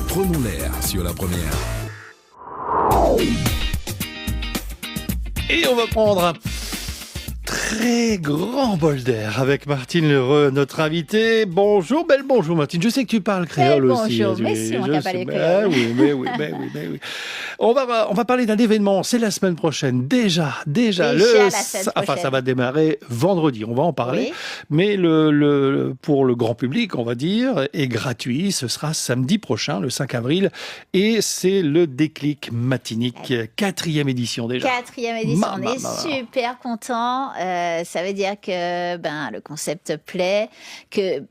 Prenons l'air sur la première. Et on va prendre un très grand bol d'air avec Martine Lheureux, notre invitée. Bonjour, bonjour Martine. Je sais que tu parles créole aussi. Bonjour, merci, on n'a pas les créoles. Oui. On va parler d'un événement, c'est la semaine prochaine. Déjà, la semaine prochaine. Enfin, ça va démarrer vendredi, on va en parler. Oui. Mais pour le grand public, on va dire, est gratuit. Ce sera samedi prochain, le 5 avril. Et c'est le Déclic Matinique, 4e édition déjà. 4e édition, on est super contents. Ça veut dire que le concept plaît, que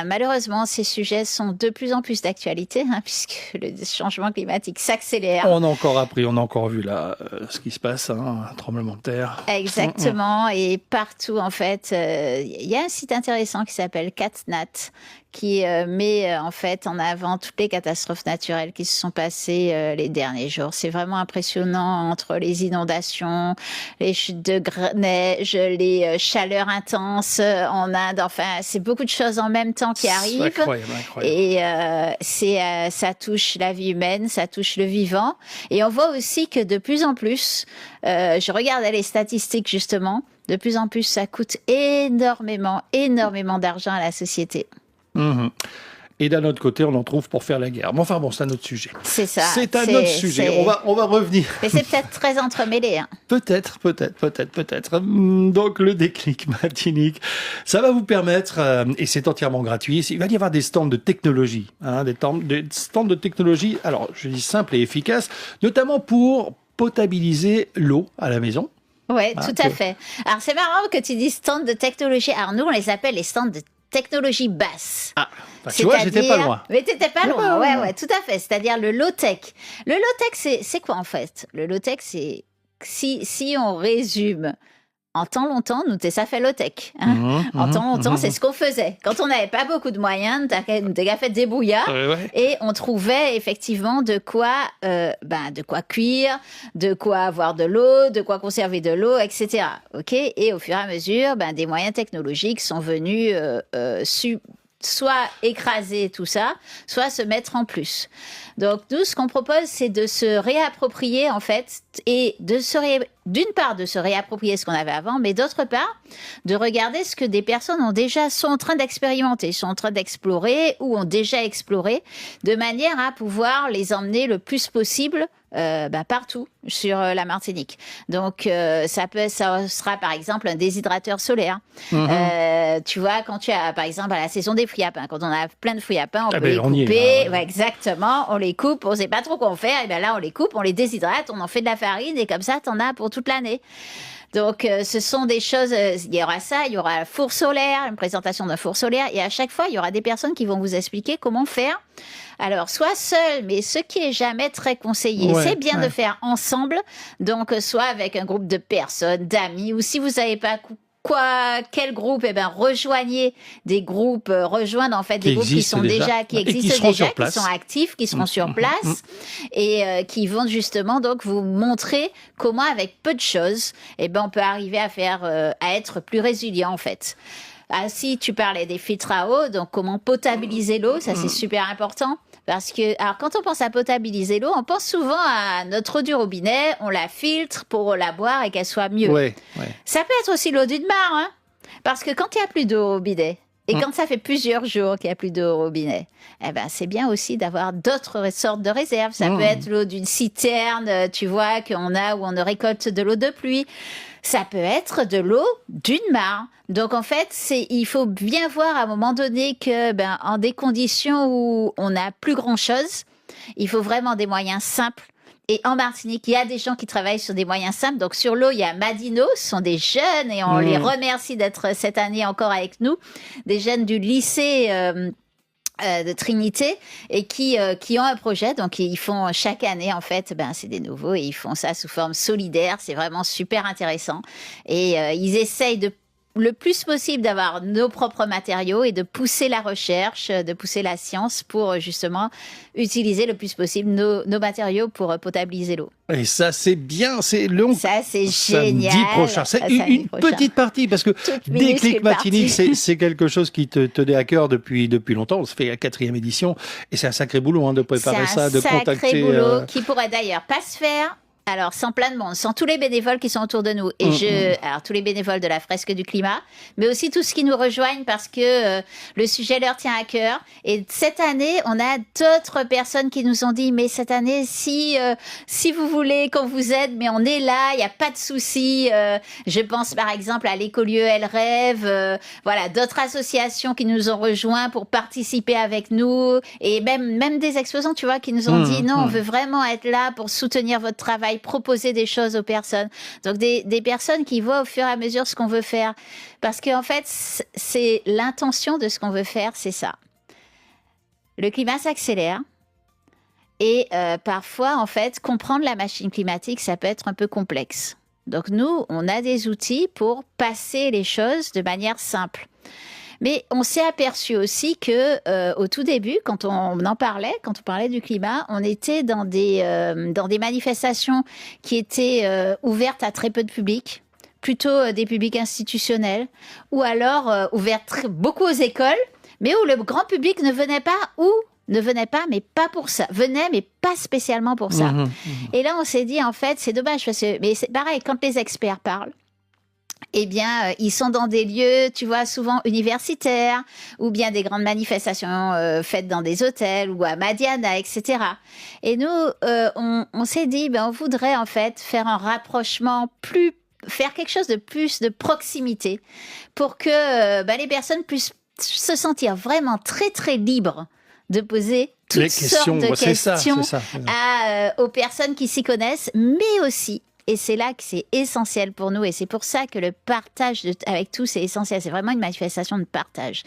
malheureusement, ces sujets sont de plus en plus d'actualité, puisque le changement climatique s'accélère. On a encore appris, on a encore vu là ce qui se passe, un tremblement de terre. Exactement, et partout en fait, il y a un site intéressant qui s'appelle CatNat, qui met en fait en avant toutes les catastrophes naturelles qui se sont passées les derniers jours. C'est vraiment impressionnant, entre les inondations, les chutes de neige, les chaleurs intenses en Inde. Enfin, c'est beaucoup de choses en même temps qui arrivent. Incroyable. Et ça touche la vie humaine, ça touche le vivant. Et on voit aussi que de plus en plus, je regardais les statistiques justement, de plus en plus ça coûte énormément d'argent à la société. Et d'un autre côté, on en trouve pour faire la guerre. Mais enfin bon, c'est un autre sujet. C'est ça. C'est un autre sujet. On va revenir. Mais c'est peut-être très entremêlé. Peut-être. Donc, le Déclic Matinique, ça va vous permettre, et c'est entièrement gratuit, il va y avoir des stands de technologie. Des stands de technologie, alors, je dis simple et efficace, notamment pour potabiliser l'eau à la maison. Oui, tout à fait. Alors, c'est marrant que tu dises stands de technologie. Alors, nous, on les appelle les stands de technologie basse. Tu vois, j'étais pas loin. Mais t'étais pas loin, ouais, tout à fait. C'est-à-dire le low-tech. Le low-tech, c'est quoi en fait ? Le low-tech, c'est, si on résume, en temps longtemps, nous, ça fait low-tech. En temps longtemps, c'est ce qu'on faisait. Quand on n'avait pas beaucoup de moyens, t'as qu'à faire des bouillards. Et on trouvait effectivement de quoi cuire, de quoi avoir de l'eau, de quoi conserver de l'eau, etc. Et au fur et à mesure, des moyens technologiques sont venus soit écraser tout ça, soit se mettre en plus. Donc, nous, ce qu'on propose, c'est de se réapproprier, en fait, et d'une part, de se réapproprier ce qu'on avait avant, mais d'autre part, de regarder ce que des personnes sont en train d'expérimenter, sont en train d'explorer ou ont déjà exploré, de manière à pouvoir les emmener le plus possible partout sur la Martinique. Donc, ça sera par exemple un déshydrateur solaire. Tu vois, quand tu as, par exemple, à la saison des fruits à pain, quand on a plein de fruits à pain, on peut les couper. Exactement, on les coupe, on sait pas trop quoi faire. Et bien là, on les coupe, on les déshydrate, on en fait de la farine et comme ça, t'en as pour toute l'année. Donc, ce sont des choses, il y aura ça, il y aura un four solaire, une présentation d'un four solaire, et à chaque fois, il y aura des personnes qui vont vous expliquer comment faire. Alors, soit seul, mais ce qui est jamais très conseillé, c'est bien de faire ensemble, donc soit avec un groupe de personnes, d'amis, ou si vous savez pas quel groupe, rejoignez des groupes, rejoindre en fait des groupes qui sont déjà, qui existent déjà, qui sont actifs, qui seront sur place et qui vont justement donc vous montrer comment avec peu de choses, on peut arriver à être plus résilient en fait. Si tu parlais des filtres à eau, donc comment potabiliser l'eau, ça c'est super important. Parce que, alors, quand on pense à potabiliser l'eau, on pense souvent à notre eau du robinet, on la filtre pour la boire et qu'elle soit mieux. Ça peut être aussi l'eau d'une mare, parce que quand il n'y a plus d'eau au robinet, et quand ça fait plusieurs jours qu'il n'y a plus d'eau au robinet, c'est bien aussi d'avoir d'autres sortes de réserves. Ça peut être l'eau d'une citerne, tu vois, qu'on a où on récolte de l'eau de pluie. Ça peut être de l'eau d'une mare. Donc, en fait, il faut bien voir à un moment donné que, en des conditions où on n'a plus grand-chose, il faut vraiment des moyens simples. Et en Martinique, il y a des gens qui travaillent sur des moyens simples. Donc, sur l'eau, il y a Madino, ce sont des jeunes, et on les remercie d'être cette année encore avec nous, des jeunes du lycée de Trinité et qui ont un projet. Donc, ils font chaque année, en fait, c'est des nouveaux, et ils font ça sous forme solidaire. C'est vraiment super intéressant. Et ils essayent de le plus possible d'avoir nos propres matériaux et de pousser la recherche, de pousser la science pour justement utiliser le plus possible nos matériaux pour potabiliser l'eau. Et ça, c'est bien, c'est long. Ça, c'est génial. Samedi prochain. C'est une petite partie, parce que Déclic Matinique, c'est quelque chose qui te tenait à cœur depuis longtemps. Ça fait la 4e édition et c'est un sacré boulot de préparer ça, de contacter. C'est un sacré boulot qui pourrait d'ailleurs pas se faire. Alors, sans plein de monde, sans tous les bénévoles qui sont autour de nous. Et alors, tous les bénévoles de la fresque du climat, mais aussi tous ceux qui nous rejoignent parce que le sujet leur tient à cœur. Et cette année, on a d'autres personnes qui nous ont dit, mais cette année, si vous voulez qu'on vous aide, mais on est là, il n'y a pas de souci. Je pense par exemple à l'écolieu Elle Rêve, voilà, d'autres associations qui nous ont rejoints pour participer avec nous. Et même des exposants, tu vois, qui nous ont dit, non, on veut vraiment être là pour soutenir votre travail, proposer des choses aux personnes. Donc des personnes qui voient au fur et à mesure ce qu'on veut faire. Parce qu'en fait, c'est l'intention de ce qu'on veut faire, c'est ça. Le climat s'accélère et parfois, en fait, comprendre la machine climatique, ça peut être un peu complexe. Donc nous, on a des outils pour passer les choses de manière simple. Mais on s'est aperçu aussi que au tout début, quand on parlait du climat, on était dans des manifestations qui étaient ouvertes à très peu de public, plutôt des publics institutionnels, ou alors ouvertes beaucoup aux écoles, mais où le grand public ne venait pas, mais pas pour ça. Venait, mais pas spécialement pour ça. Et là, on s'est dit, en fait, c'est dommage, mais c'est pareil, quand les experts parlent, eh bien, ils sont dans des lieux, tu vois, souvent universitaires, ou bien des grandes manifestations faites dans des hôtels, ou à Madiana, etc. Et nous, on s'est dit, on voudrait en fait faire un rapprochement faire quelque chose de plus de proximité, pour que les personnes puissent se sentir vraiment très, très libres de poser toutes sortes de questions aux personnes qui s'y connaissent, mais aussi, et c'est là que c'est essentiel pour nous, et c'est pour ça que le partage avec tous c'est essentiel, c'est vraiment une manifestation de partage.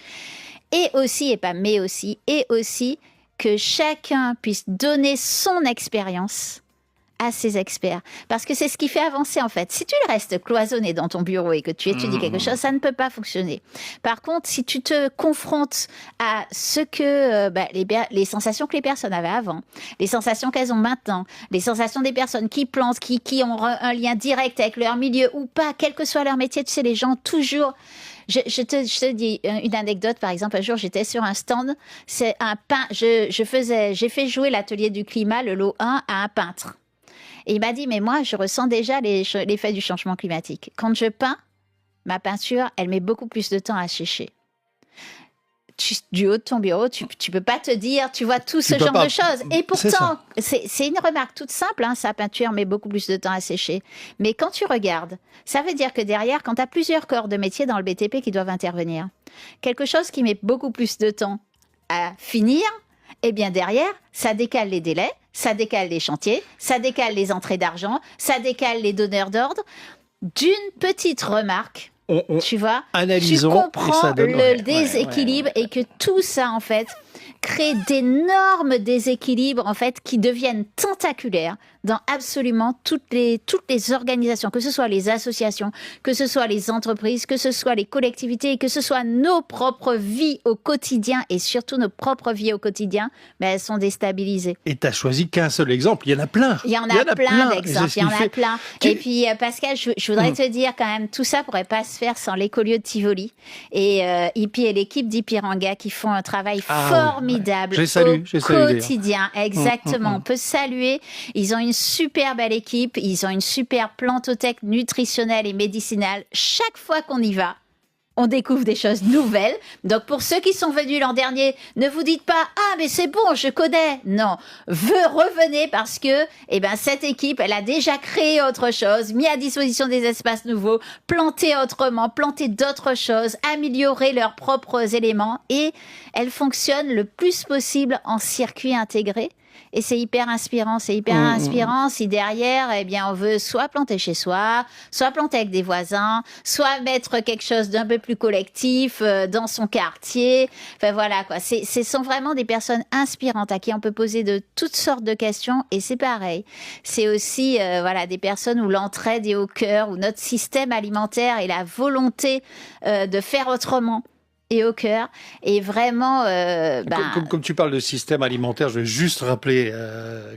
Et aussi que chacun puisse donner son expérience à ses experts. Parce que c'est ce qui fait avancer, en fait. Si tu restes cloisonné dans ton bureau et que tu étudies quelque chose, ça ne peut pas fonctionner. Par contre, si tu te confrontes à ce que les sensations que les personnes avaient avant, les sensations qu'elles ont maintenant, les sensations des personnes qui plantent, qui ont un lien direct avec leur milieu ou pas, quel que soit leur métier, tu sais, les gens toujours... Je te dis une anecdote, par exemple, un jour, j'étais sur un stand, c'est un peintre, j'ai fait jouer l'atelier du climat, le lot 1, à un peintre. Et il m'a dit, mais moi, je ressens déjà l'effet du changement climatique. Quand je peins, ma peinture, elle met beaucoup plus de temps à sécher. Du haut de ton bureau, tu peux pas te dire, tu vois, tout ce genre de choses. Et pourtant, c'est une remarque toute simple, sa peinture met beaucoup plus de temps à sécher. Mais quand tu regardes, ça veut dire que derrière, quand tu as plusieurs corps de métier dans le BTP qui doivent intervenir, quelque chose qui met beaucoup plus de temps à finir, eh bien derrière, ça décale les délais, ça décale les chantiers, ça décale les entrées d'argent, ça décale les donneurs d'ordre. D'une petite remarque, tu vois, tu comprends le déséquilibre et que tout ça, en fait, crée d'énormes déséquilibres, en fait, qui deviennent tentaculaires dans absolument toutes les organisations, que ce soit les associations, que ce soit les entreprises, que ce soit les collectivités, que ce soit nos propres vies au quotidien et surtout nos propres vies au quotidien, elles sont déstabilisées. Et tu n'as choisi qu'un seul exemple, il y en a plein. Il y en a plein d'exemples, il y en a plein. Et puis Pascal, je voudrais te dire quand même, tout ça pourrait pas se faire sans l'écolieu de Tivoli et Hippie et l'équipe d'Ipiranga qui font un travail formidable au quotidien. Exactement, on peut saluer, ils ont une super belle équipe, ils ont une super plantothèque nutritionnelle et médicinale. Chaque fois qu'on y va, on découvre des choses nouvelles. Donc, pour ceux qui sont venus l'an dernier, ne vous dites pas « Ah, mais c'est bon, je connais !» Non, revenez parce que cette équipe, elle a déjà créé autre chose, mis à disposition des espaces nouveaux, planté autrement, planté d'autres choses, amélioré leurs propres éléments et elle fonctionne le plus possible en circuit intégré. Et c'est hyper inspirant. C'est hyper inspirant si derrière, eh bien, on veut soit planter chez soi, soit planter avec des voisins, soit mettre quelque chose d'un peu plus collectif dans son quartier. Enfin voilà quoi. Ce sont vraiment des personnes inspirantes à qui on peut poser de toutes sortes de questions. Et c'est pareil. C'est aussi voilà des personnes où l'entraide est au cœur, où notre système alimentaire et la volonté de faire autrement et au cœur. Et vraiment... Comme tu parles de système alimentaire, je vais juste rappeler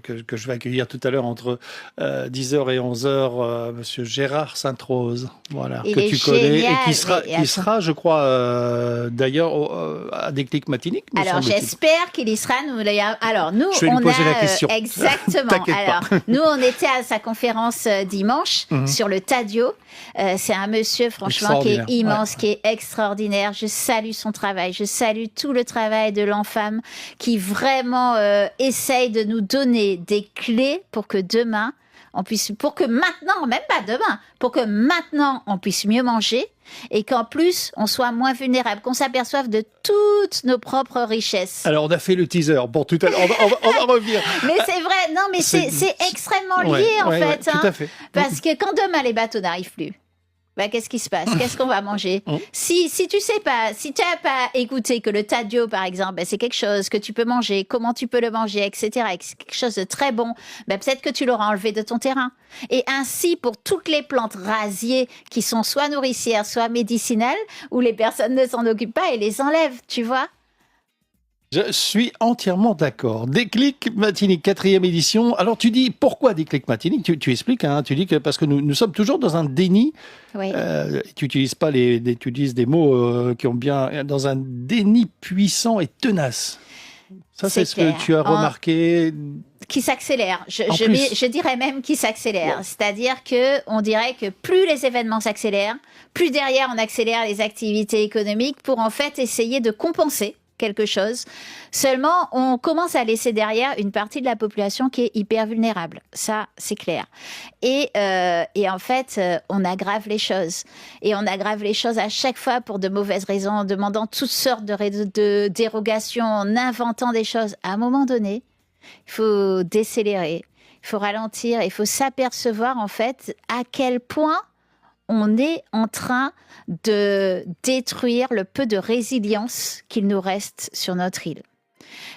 que je vais accueillir tout à l'heure entre 10h et 11h Monsieur Gérard Sainte-Rose, voilà, il que est tu connais génial. et qui sera, je crois, d'ailleurs à Déclic Matinique. Alors j'espère qu'il y sera. Alors nous, je vais lui poser la question. Exactement. Alors nous, on était à sa conférence dimanche sur le Tadio. C'est un monsieur, franchement, qui est immense, qui est extraordinaire. Je salue son travail. Je salue tout le travail de l'Enfam qui vraiment essaye de nous donner des clés pour que demain, pour que maintenant, même pas demain, pour que maintenant on puisse mieux manger et qu'en plus on soit moins vulnérable, qu'on s'aperçoive de toutes nos propres richesses. Alors on a fait le teaser. Bon, tout à l'heure, on va revenir. Mais c'est vrai, non, mais c'est extrêmement lié en fait. Tout à fait. Parce que quand demain les bateaux n'arrivent plus, qu'est-ce qui se passe? Qu'est-ce qu'on va manger? Si tu sais pas, si tu n'as pas écouté que le tadio, par exemple, c'est quelque chose que tu peux manger, comment tu peux le manger, etc., et que c'est quelque chose de très bon, peut-être que tu l'auras enlevé de ton terrain. Et ainsi, pour toutes les plantes rasiers qui sont soit nourricières, soit médicinales, où les personnes ne s'en occupent pas et les enlèvent, tu vois? Je suis entièrement d'accord. Déclic Matinique, 4e édition. Alors tu dis, pourquoi Déclic Matinique? Tu expliques, hein, tu dis que parce que nous sommes toujours dans un déni. Oui. Tu utilises pas tu utilises des mots qui ont bien, dans un déni puissant et tenace. Ça, c'est ce que tu as remarqué. Qui s'accélère. Je dirais même qui s'accélère. Ouais. C'est-à-dire que on dirait que plus les événements s'accélèrent, plus derrière on accélère les activités économiques pour en fait essayer de compenser quelque chose. Seulement, on commence à laisser derrière une partie de la population qui est hyper vulnérable. Ça, c'est clair. Et en fait, on aggrave les choses. Et on aggrave les choses à chaque fois pour de mauvaises raisons, en demandant toutes sortes de dérogations, en inventant des choses. À un moment donné, il faut décélérer, il faut ralentir, il faut s'apercevoir en fait à quel point on est en train de détruire le peu de résilience qu'il nous reste sur notre île.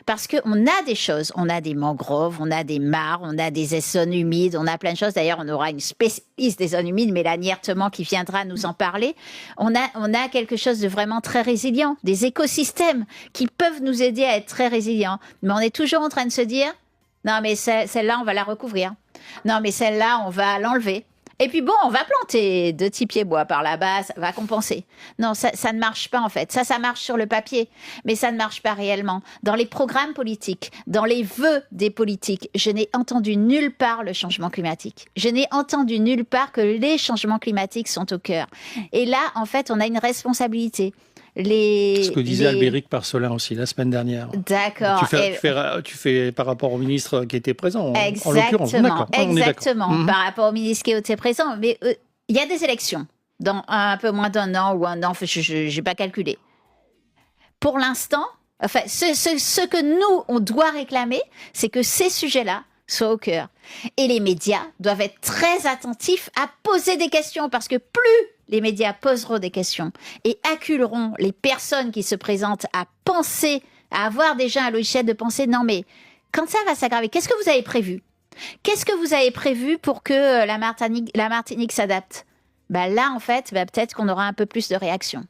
Parce qu'on a des choses, on a des mangroves, on a des mares, on a des zones humides, on a plein de choses. D'ailleurs, on aura une spécialiste des zones humides, Mélanie Ertemann, qui viendra nous en parler. On a quelque chose de vraiment très résilient, des écosystèmes qui peuvent nous aider à être très résilients. Mais on est toujours en train de se dire, non mais celle-là, on va la recouvrir. Non mais celle-là, on va l'enlever. Et puis bon, on va planter 2 petits pieds bois par là-bas, ça va compenser. Non, ça ne marche pas en fait. Ça marche sur le papier, mais ça ne marche pas réellement. Dans les programmes politiques, dans les vœux des politiques, je n'ai entendu nulle part le changement climatique. Je n'ai entendu nulle part que les changements climatiques sont au cœur. Et là, en fait, on a une responsabilité. Ce que disait Albéric Parcelin aussi la semaine dernière. D'accord. Tu fais par rapport au ministre qui était présent, exactement, en l'occurrence. Exactement, par rapport au ministre qui était présent. Mais il y a des élections dans un peu moins d'un an ou un an, je n'ai pas calculé. Pour l'instant, enfin, ce que nous, on doit réclamer, c'est que ces sujets-là soient au cœur. Et les médias doivent être très attentifs à poser des questions, parce que plus les médias poseront des questions et acculeront les personnes qui se présentent à penser, à avoir déjà un logiciel de pensée. Non mais, quand ça va s'aggraver, qu'est-ce que vous avez prévu? Qu'est-ce que vous avez prévu pour que la Martinique s'adapte? Là, en fait, peut-être qu'on aura un peu plus de réaction.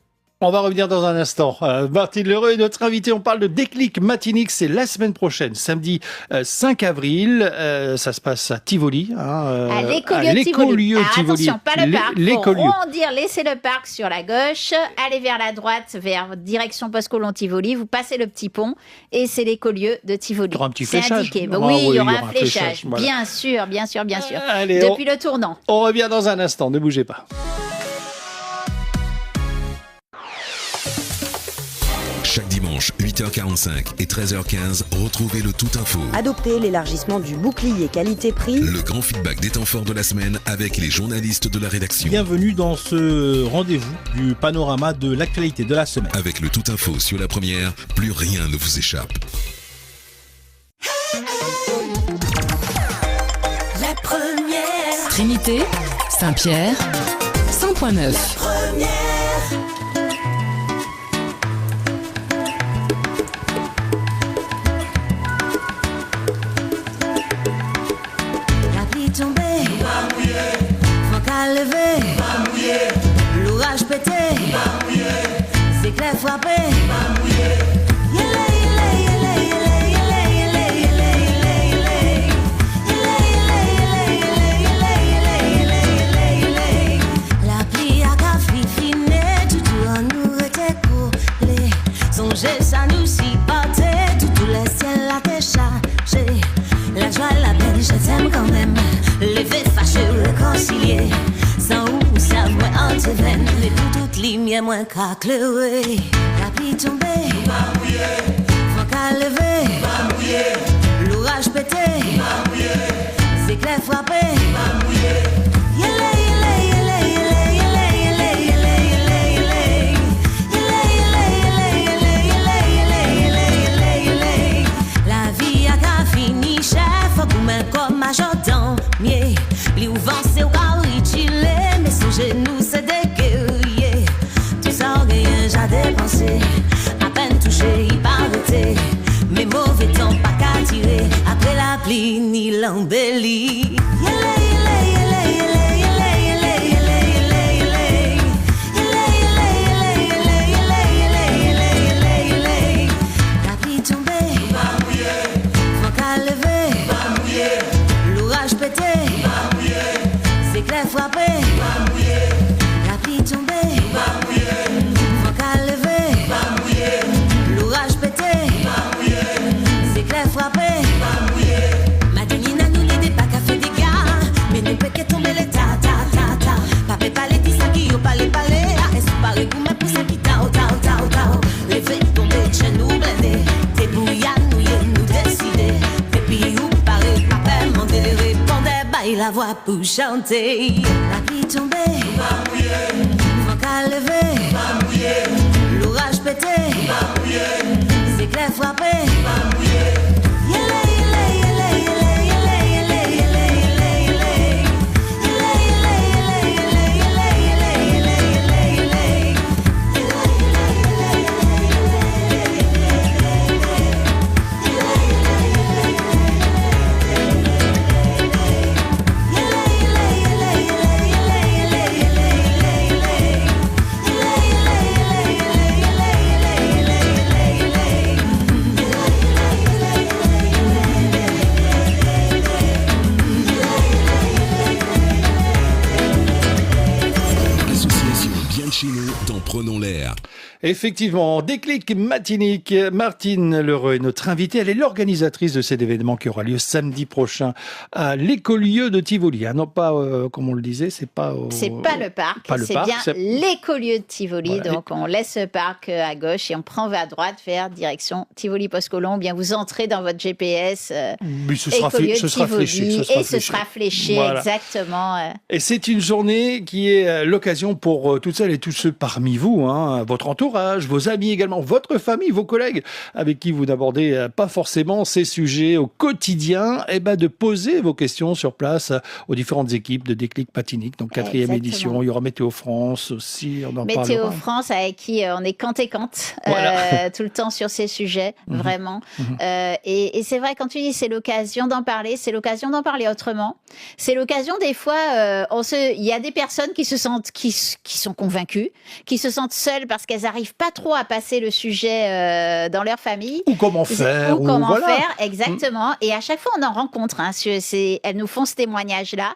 On va revenir dans un instant. Martine L'Heureux est notre invité. On parle de Déclic Matinique. C'est la semaine prochaine, samedi 5 avril. Ça se passe à Tivoli. À l'écolieu Tivoli. Attention, pas le parc. Pour rondir, laissez le parc sur la gauche. Allez vers la droite, vers direction Post-Colon Tivoli. Vous passez le petit pont et c'est l'écolieu de Tivoli. Il y aura un petit fléchage. Oui, il y aura un fléchage. Voilà. Bien sûr. Allez, depuis le tournant. On revient dans un instant. Ne bougez pas. Chaque dimanche, 8h45 et 13h15, retrouvez le Tout Info. Adoptez l'élargissement du bouclier qualité-prix. Le grand feedback des temps forts de la semaine avec les journalistes de la rédaction. Bienvenue dans ce rendez-vous du panorama de l'actualité de la semaine. Avec le Tout Info sur la première, plus rien ne vous échappe. Trinité, Saint-Pierre, 100.9. La pluie tombée, faut qu'à lever, l'orage pété, c'est clair frappé. La pluie a café fini, tout en nous était coulé. Songez, ça nous s'y portait, tout le ciel a déchargé. La joie, la peine, je t'aime quand même. Levé, fâché, réconcilié. Sans où ça, moi, entre veines. Les toutes lumières, moins qu'à clouer. La pluie tombée, faut qu'à lever. L'orage pété, c'est clair frappé. La vie a qu'à fini, chef, comme major dans mieux. Li ou vent, c'est au cas où il est, mais son genou, c'est dégueulé. Tout ça, rien, j'ai dépensé. À peine touché, il paraît. Mais mauvais temps, pas qu'à tirer. Après la pluie, ni l'embellie. La pluie tombée, faut qu'à lever. L'orage pété, c'est clair frappé. La pluie tombée, faut qu'à lever. L'orage pété, c'est clair frappé. Madeline nous n'aide pas qu'à faire des gars, mais ne peut que tomber les ta. Papé palais dit ça qui yo palais. Est-ce que pareil pour me pousser qui tao. Les faits tomber chez nous blindés. T'es bouillard, nous décider. Et puis ou pareil, papa mandé les répondait, baille la voix pour chanter. La pluie tombée, faut qu'à lever. L'orage pété, c'est clair frappé. Association Bien de chez nous dans Prenons l'air. Effectivement, déclic matinique. Martine Leroy est notre invitée. Elle est l'organisatrice de cet événement qui aura lieu samedi prochain à l'écolieu de Tivoli. Non pas, comme on le disait, c'est pas le parc, pas le c'est parc, bien c'est- l'écolieu de Tivoli. Voilà. Donc on laisse le parc à gauche et on prend à droite vers direction Tivoli Postcolon. Bien vous entrez dans votre GPS. Mais ce sera écolieu de fléché. Tivoli, ce sera fléché, Voilà. exactement. Et c'est une journée qui est l'occasion pour toutes celles et tous ceux parmi vous, votre entourage, vos amis également, votre famille, vos collègues, avec qui vous n'abordez pas forcément ces sujets au quotidien, de poser vos questions sur place aux différentes équipes de Déclic Matinique. Donc 4e Exactement. édition, il y aura Météo France aussi, on en Météo parlera. France avec qui on est cante Voilà. tout le temps sur ces sujets, vraiment. Et c'est vrai, quand tu dis c'est l'occasion d'en parler, c'est l'occasion d'en parler autrement. C'est l'occasion des fois, il y a des personnes qui se sentent, qui sont convaincues, qui se sentent seules parce qu'elles n'arrivent pas trop à passer le sujet dans leur famille. Ou comment faire. Ou comment voilà. faire, exactement. Et à chaque fois, on en rencontre. Elles nous font ce témoignage-là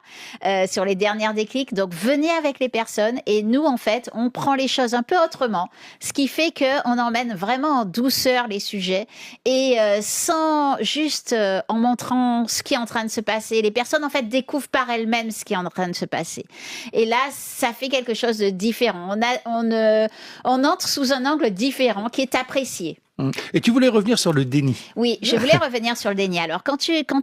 sur les dernières déclics. Donc, venez avec les personnes et nous, en fait, on prend les choses un peu autrement. Ce qui fait qu'on emmène vraiment en douceur les sujets et sans juste en montrant ce qui est en train de se passer. Les personnes, en fait, découvrent par elles-mêmes ce qui est en train de se passer. Et là, ça fait quelque chose de différent. On entre sous un angle différent qui est apprécié. Et tu voulais revenir sur le déni. Oui, je voulais revenir sur le déni. Alors, quand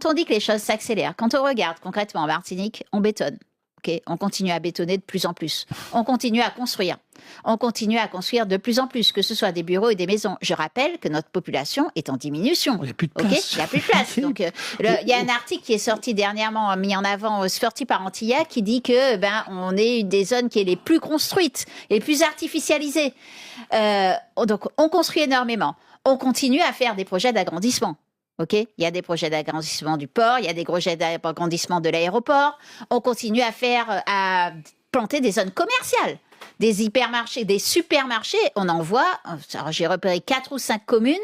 on dit que les choses s'accélèrent, quand on regarde concrètement en Martinique, on bétonne. Ok, on continue à bétonner de plus en plus. On continue à construire. On continue à construire de plus en plus, que ce soit des bureaux et des maisons. Je rappelle que notre population est en diminution. Il n'y a plus de place. Il n'y a plus de place. Donc, il y a un article qui est sorti dernièrement, mis en avant, sorti par Antilla, qui dit que on est une des zones qui est les plus construites, les plus artificialisées. Donc, on construit énormément. On continue à faire des projets d'agrandissement. Ok, il y a des projets d'agrandissement du port, il y a des projets d'agrandissement de l'aéroport. On continue à planter des zones commerciales, des hypermarchés, des supermarchés. On en voit. Alors, j'ai repéré 4 ou 5 communes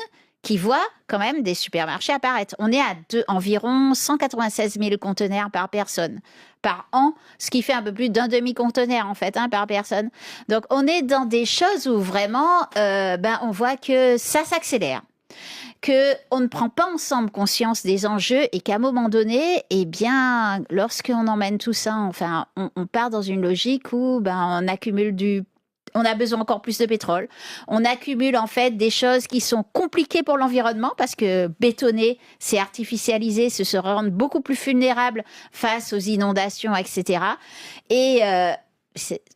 qui voient quand même des supermarchés apparaître. On est à environ 196 000 conteneurs par personne par an, ce qui fait un peu plus d'un demi-conteneur en fait par personne. Donc on est dans des choses où vraiment, on voit que ça s'accélère, que on ne prend pas ensemble conscience des enjeux et qu'à un moment donné, lorsqu'on emmène tout ça, enfin, on part dans une logique où on accumule on a besoin encore plus de pétrole. On accumule en fait des choses qui sont compliquées pour l'environnement parce que bétonner, c'est artificialiser, c'est se rendre beaucoup plus vulnérable face aux inondations, etc. Et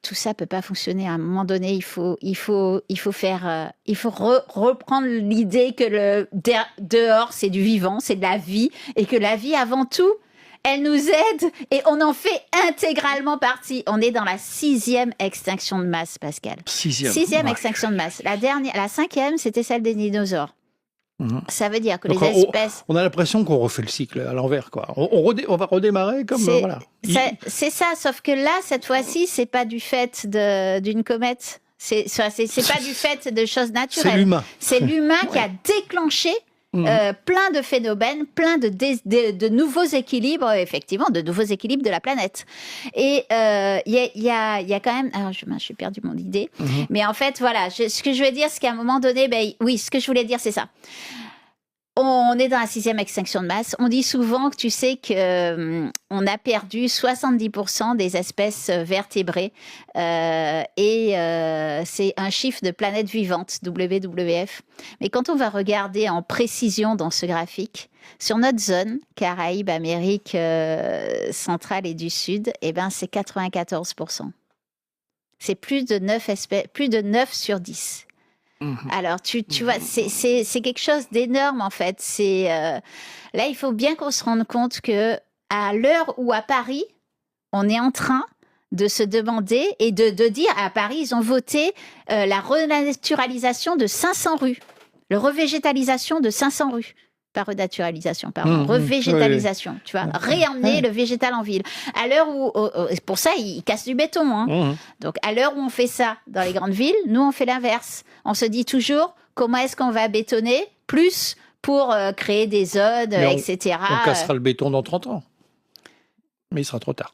tout ça peut pas fonctionner. À un moment donné, il faut reprendre l'idée que dehors c'est du vivant, c'est de la vie et que la vie avant tout, elle nous aide et on en fait intégralement partie. On est dans la 6e extinction de masse, Pascal. 6e extinction de masse. La 5e, c'était celle des dinosaures. Ça veut dire que donc les espèces... On a l'impression qu'on refait le cycle à l'envers, quoi. On va redémarrer comme... voilà. C'est ça, sauf que là, cette fois-ci, c'est pas du fait d'une comète. C'est pas du fait de choses naturelles. C'est l'humain. C'est l'humain qui a déclenché plein de phénomènes, plein de nouveaux équilibres, effectivement, de nouveaux équilibres de la planète. Et il y a quand même... Alors, j'ai perdu mon idée. Mais en fait, voilà, ce que je veux dire, c'est qu'à un moment donné, oui, ce que je voulais dire, c'est ça. On est dans la 6e extinction de masse. On dit souvent que tu sais que on a perdu 70% des espèces vertébrées et c'est un chiffre de planète vivante, WWF. Mais quand on va regarder en précision dans ce graphique, sur notre zone, Caraïbes, Amérique centrale et du Sud, c'est 94%. C'est plus de 9 sur 10. Alors, tu vois, c'est quelque chose d'énorme, en fait. Là, il faut bien qu'on se rende compte que à l'heure où, à Paris, on est en train de se demander et de dire, à Paris, ils ont voté la renaturalisation de 500 rues, la revégétalisation de 500 rues. Pas renaturalisation, pardon, revégétalisation, oui. Tu vois, réemmener le végétal en ville. À l'heure où, pour ça, ils cassent du béton. Donc, à l'heure où on fait ça dans les grandes villes, nous, on fait l'inverse. On se dit toujours, comment est-ce qu'on va bétonner plus pour créer des zones, etc. On cassera le béton dans 30 ans. Mais il sera trop tard.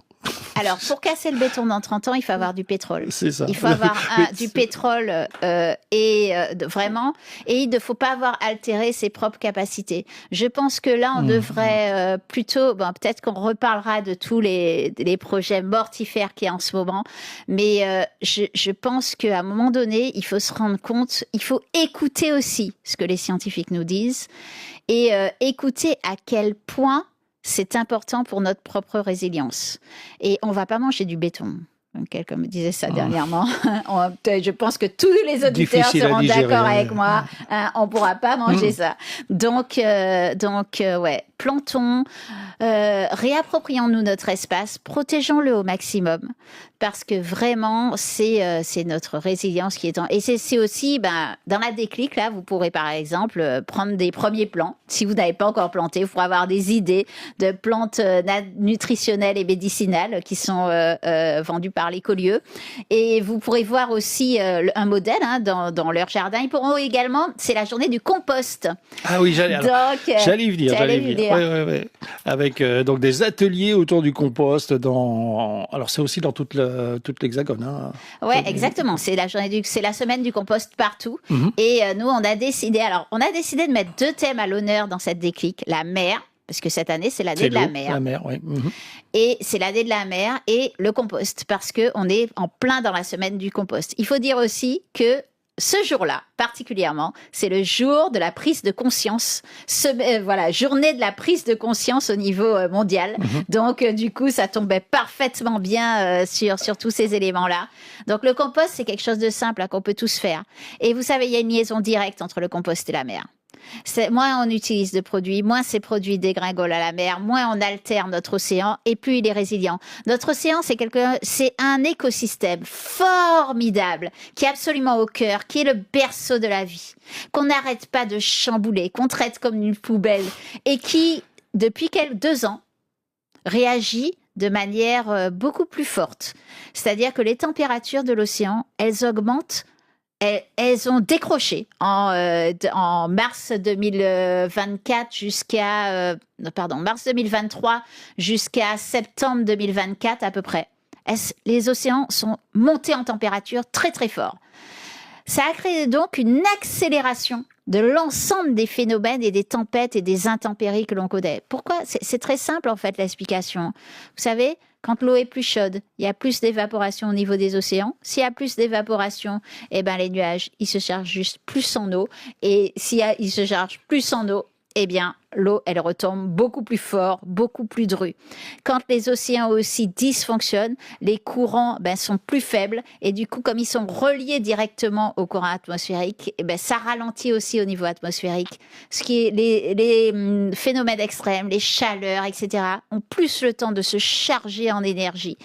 Alors, pour casser le béton dans 30 ans, il faut avoir du pétrole. C'est ça. Il faut avoir du pétrole vraiment, et il ne faut pas avoir altéré ses propres capacités. Je pense que là, on devrait plutôt, peut-être qu'on reparlera de tous les projets mortifères qu'il y a en ce moment, mais je pense qu'à un moment donné, il faut se rendre compte, il faut écouter aussi ce que les scientifiques nous disent et écouter à quel point c'est important pour notre propre résilience. Et on ne va pas manger du béton. Quelqu'un me disait ça dernièrement. Je pense que tous les auditeurs seront d'accord avec moi. On ne pourra pas manger ça. Donc, ouais, plantons, réapproprions-nous notre espace, protégeons-le au maximum, parce que vraiment, c'est notre résilience qui est en... Et c'est aussi, dans la déclic, là, vous pourrez par exemple prendre des premiers plants. Si vous n'avez pas encore planté, vous pourrez avoir des idées de plantes nutritionnelles et médicinales qui sont vendues par l'écolieu. Et vous pourrez voir aussi un modèle dans leur jardin. Ils pourront également, c'est la journée du compost. Ah oui, j'allais y venir. Ouais. Avec donc des ateliers autour du compost. Alors c'est aussi dans toute l'Hexagone. Ouais, exactement. C'est la semaine du compost partout. Et nous, on a décidé de mettre 2 thèmes à l'honneur dans cette déclic. La mer, parce que cette année, c'est l'année de la mer. La mer, oui. Et c'est l'année de la mer et le compost, parce qu'on est en plein dans la semaine du compost. Il faut dire aussi que ce jour-là, particulièrement, c'est le jour de la prise de conscience. Journée de la prise de conscience au niveau mondial. Donc, du coup, ça tombait parfaitement bien sur tous ces éléments-là. Donc, le compost, c'est quelque chose de simple qu'on peut tous faire. Et vous savez, il y a une liaison directe entre le compost et la mer. Moins on utilise de produits, moins ces produits dégringolent à la mer, moins on altère notre océan et plus il est résilient. Notre océan, c'est un écosystème formidable qui est absolument au cœur, qui est le berceau de la vie, qu'on n'arrête pas de chambouler, qu'on traite comme une poubelle et qui, depuis 2 ans, réagit de manière beaucoup plus forte. C'est-à-dire que les températures de l'océan, elles augmentent. Elles ont décroché en mars 2024 mars 2023 jusqu'à septembre 2024 à peu près. Les océans sont montés en température très très fort. Ça a créé donc une accélération de l'ensemble des phénomènes et des tempêtes et des intempéries que l'on connaît. Pourquoi ? C'est très simple en fait l'explication. Vous savez, quand l'eau est plus chaude, il y a plus d'évaporation au niveau des océans. S'il y a plus d'évaporation, les nuages, ils se chargent juste plus en eau. Et s'ils se chargent plus en eau, l'eau, elle retombe beaucoup plus fort, beaucoup plus drue. Quand les océans aussi dysfonctionnent, les courants sont plus faibles et du coup, comme ils sont reliés directement au courant atmosphérique, ça ralentit aussi au niveau atmosphérique. Ce qui est les phénomènes extrêmes, les chaleurs, etc., ont plus le temps de se charger en énergie.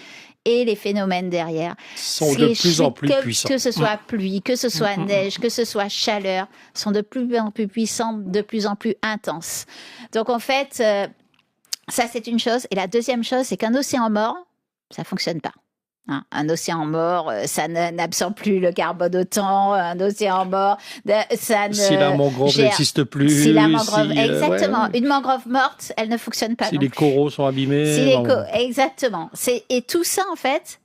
Et les phénomènes derrière sont de plus en plus puissants. Que ce soit pluie, que ce soit neige, que ce soit chaleur, sont de plus en plus puissants, de plus en plus intenses. Donc en fait, ça c'est une chose. Et la deuxième chose, c'est qu'un océan mort, ça fonctionne pas. Un océan mort, ça n'absorbe plus le carbone autant. Un océan mort, ça ne. Si la mangrove n'existe plus. Si la mangrove, exactement. Une mangrove morte, elle ne fonctionne pas. Si les coraux sont abîmés. Exactement. Et tout ça, en fait,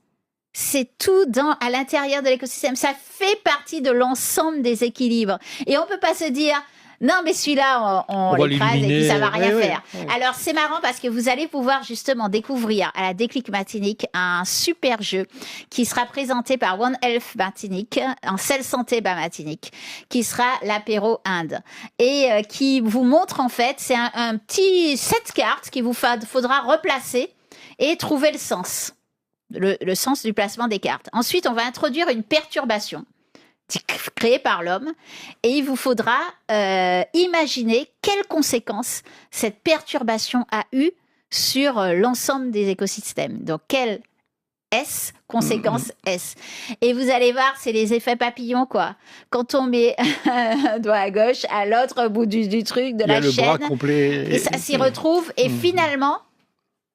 c'est tout à l'intérieur de l'écosystème. Ça fait partie de l'ensemble des équilibres. Et on peut pas se dire. Non, mais celui-là, on l'écrase et puis ça va rien faire. Alors, c'est marrant parce que vous allez pouvoir justement découvrir à la Déclic Martinique un super jeu qui sera présenté par One Health Martinique, en Selle Santé Martinique, qui sera l'apéro Inde. Et qui vous montre en fait, c'est un petit 7 cartes qu'il vous faudra replacer et trouver le sens. Le sens du placement des cartes. Ensuite, on va introduire une perturbation créé par l'homme, et il vous faudra imaginer quelles conséquences cette perturbation a eu sur l'ensemble des écosystèmes. Donc, quelles conséquences est-ce ? Et vous allez voir, c'est les effets papillons, quoi. Quand on met un doigt à gauche, à l'autre bout du truc, de la chaîne, bras complet et ça s'y retrouve, et finalement,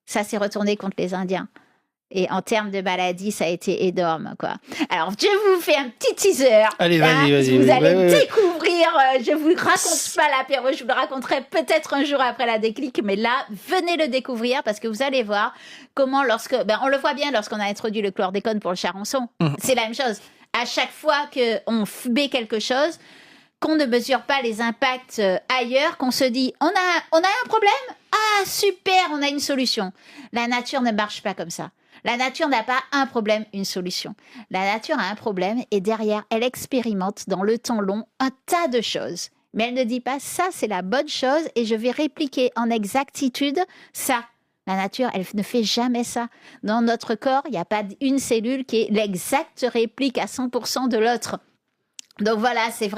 ça s'est retourné contre les Indiens. Et en termes de maladie, ça a été énorme, quoi. Alors, je vous fais un petit teaser. Allez, vas-y. Vous allez découvrir. Je vous raconte pas l'apéro. Je vous le raconterai peut-être un jour après la Déclic. Mais là, venez le découvrir parce que vous allez voir comment on le voit bien lorsqu'on a introduit le chlordécone pour le charançon. C'est la même chose. À chaque fois qu'on met quelque chose, qu'on ne mesure pas les impacts ailleurs, qu'on se dit, on a un problème? Ah, super, on a une solution. La nature ne marche pas comme ça. La nature n'a pas un problème, une solution. La nature a un problème et derrière, elle expérimente dans le temps long un tas de choses. Mais elle ne dit pas ça, c'est la bonne chose et je vais répliquer en exactitude ça. La nature, elle ne fait jamais ça. Dans notre corps, il n'y a pas une cellule qui est l'exacte réplique à 100% de l'autre. Donc voilà, ce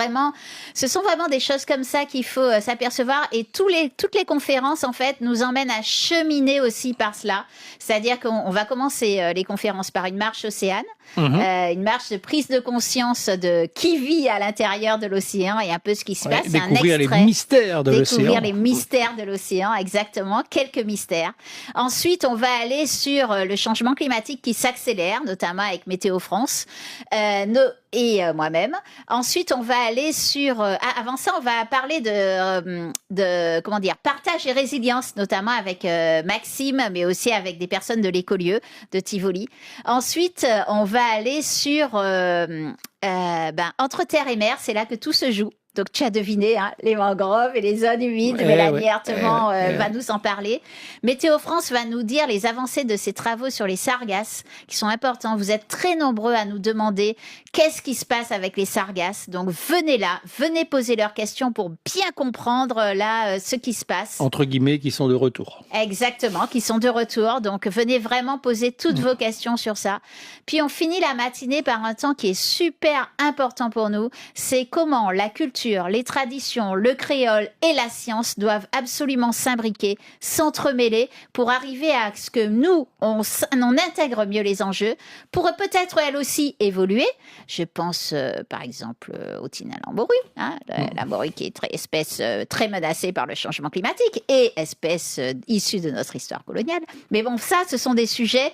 sont vraiment des choses comme ça qu'il faut s'apercevoir et toutes les conférences en fait nous emmènent à cheminer aussi par cela. C'est-à-dire qu'on va commencer les conférences par une marche océane, une marche de prise de conscience de qui vit à l'intérieur de l'océan et un peu ce qui se passe. C'est découvrir les mystères de l'océan. Découvrir les mystères de l'océan, exactement, quelques mystères. Ensuite, on va aller sur le changement climatique qui s'accélère, notamment avec Météo France. Et moi-même. Ensuite, on va aller sur... avant ça, on va parler de partage et résilience, notamment avec Maxime, mais aussi avec des personnes de l'écolieu de Tivoli. Ensuite, on va aller sur... entre terre et mer, c'est là que tout se joue. Donc, tu as deviné, hein, les mangroves et les zones humides. Mélanie Ertemann va nous en parler. Météo France va nous dire les avancées de ses travaux sur les sargasses, qui sont importants. Vous êtes très nombreux à nous demander qu'est-ce qui se passe avec les sargasses. Donc, venez là, venez poser leurs questions pour bien comprendre là ce qui se passe. Entre guillemets, qui sont de retour. Exactement, qui sont de retour. Donc, venez vraiment poser toutes vos questions sur ça. Puis, on finit la matinée par un temps qui est super important pour nous. C'est comment la culture, les traditions, le créole et la science doivent absolument s'imbriquer, s'entremêler pour arriver à ce que nous, on intègre mieux les enjeux, pour peut-être elle aussi évoluer. Je pense par exemple au Tina Lambourou, hein, la morue qui est espèce très menacée par le changement climatique et espèce issue de notre histoire coloniale. Mais bon, ça, ce sont des sujets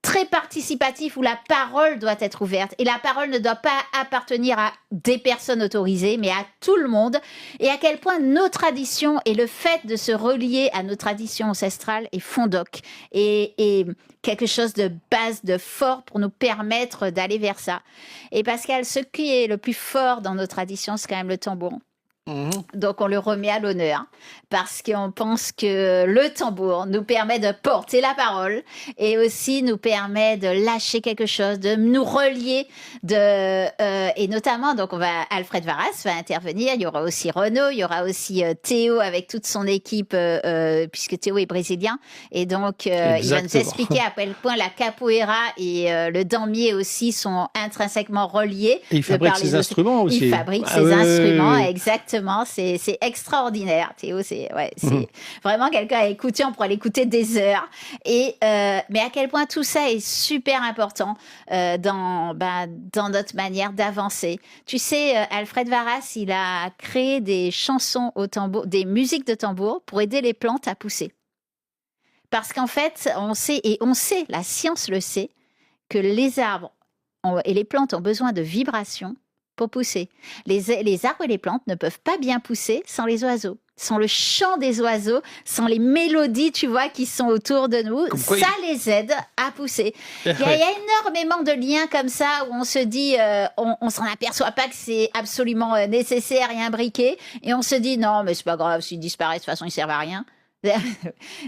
très participatif où la parole doit être ouverte. Et la parole ne doit pas appartenir à des personnes autorisées, mais à tout le monde. Et à quel point nos traditions et le fait de se relier à nos traditions ancestrales est fondoc. Et quelque chose de base, de fort pour nous permettre d'aller vers ça. Et Pascal, ce qui est le plus fort dans nos traditions, c'est quand même le tambourin. Donc on le remet à l'honneur parce qu'on pense que le tambour nous permet de porter la parole et aussi nous permet de lâcher quelque chose, de nous relier, et notamment donc Alfred Varas va intervenir. Il y aura aussi Renaud, il y aura aussi Théo avec toute son équipe puisque Théo est brésilien et donc il va nous expliquer à quel point la capoeira et le damier aussi sont intrinsèquement reliés. Et il fabrique ses instruments aussi. Il fabrique ses instruments, exactement. C'est extraordinaire, Théo. C'est vraiment quelqu'un à écouter. On pourrait l'écouter des heures. Mais à quel point tout ça est super important dans notre manière d'avancer. Tu sais, Alfred Varas, il a créé des chansons au tambour, des musiques de tambour pour aider les plantes à pousser. Parce qu'en fait, on sait, la science le sait, que les arbres et les plantes ont besoin de vibrations pour pousser. Les arbres et les plantes ne peuvent pas bien pousser sans les oiseaux, sans le chant des oiseaux, sans les mélodies, tu vois, qui sont autour de nous. Ça les aide à pousser. Il y a énormément de liens comme ça où on se dit, on s'en aperçoit pas que c'est absolument nécessaire et imbriqué, et on se dit non, mais c'est pas grave, s'ils disparaissent, de toute façon, ils servent à rien.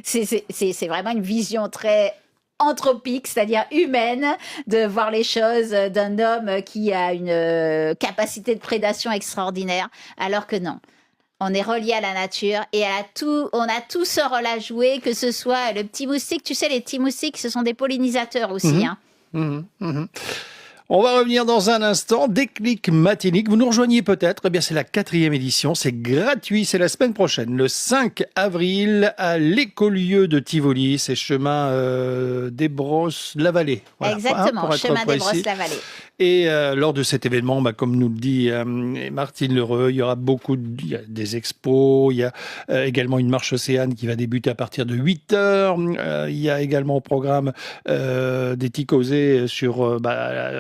C'est vraiment une vision très anthropique, c'est-à-dire humaine, de voir les choses d'un homme qui a une capacité de prédation extraordinaire, alors que non. On est relié à la nature et on a tous un rôle à jouer, que ce soit le petit moustique. Tu sais, les petits moustiques, ce sont des pollinisateurs aussi. On va revenir dans un instant. Déclic matinique. Vous nous rejoignez peut-être. Eh bien, c'est la 4e édition. C'est gratuit. C'est la semaine prochaine, le 5 avril, à l'écolieu de Tivoli. C'est chemin des Brosses-la-Vallée. Voilà. Exactement, chemin des Brosses-la-Vallée. Et lors de cet événement, comme nous le dit Martine Lheureux, il y aura il y a des expos, il y a également une marche océane qui va débuter à partir de 8h. Il y a également au programme des ticosés sur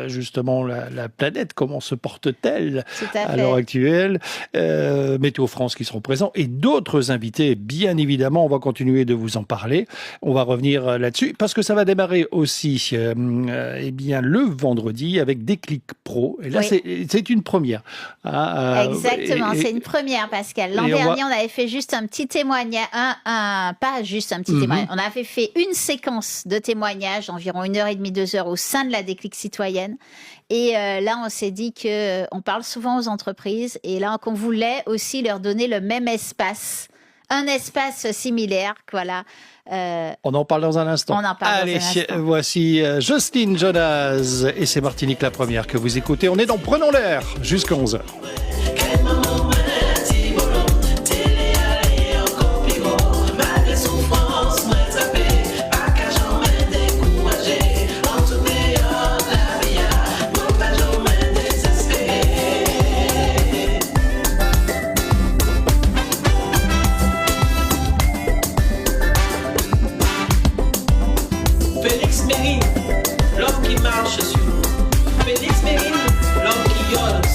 justement la planète, comment se porte-t-elle à l'heure actuelle. Météo France qui seront présents et d'autres invités, bien évidemment. On va continuer de vous en parler. On va revenir là-dessus parce que ça va démarrer aussi le vendredi avec Déclic Pro. Et là, c'est une première. Exactement, c'est une première, Pascal. L'an dernier, on avait fait juste un petit témoignage, pas juste un petit témoignage, on avait fait une séquence de témoignages, environ 1h30, 2h, au sein de la Déclic citoyenne. Et là, on s'est dit qu'on parle souvent aux entreprises et là, qu'on voulait aussi leur donner le même espace, un espace similaire, voilà. On en parle dans un instant. Allez, voici Justine Jonas et c'est Martinique la première que vous écoutez. On est dans Prenons l'air jusqu'à 11h.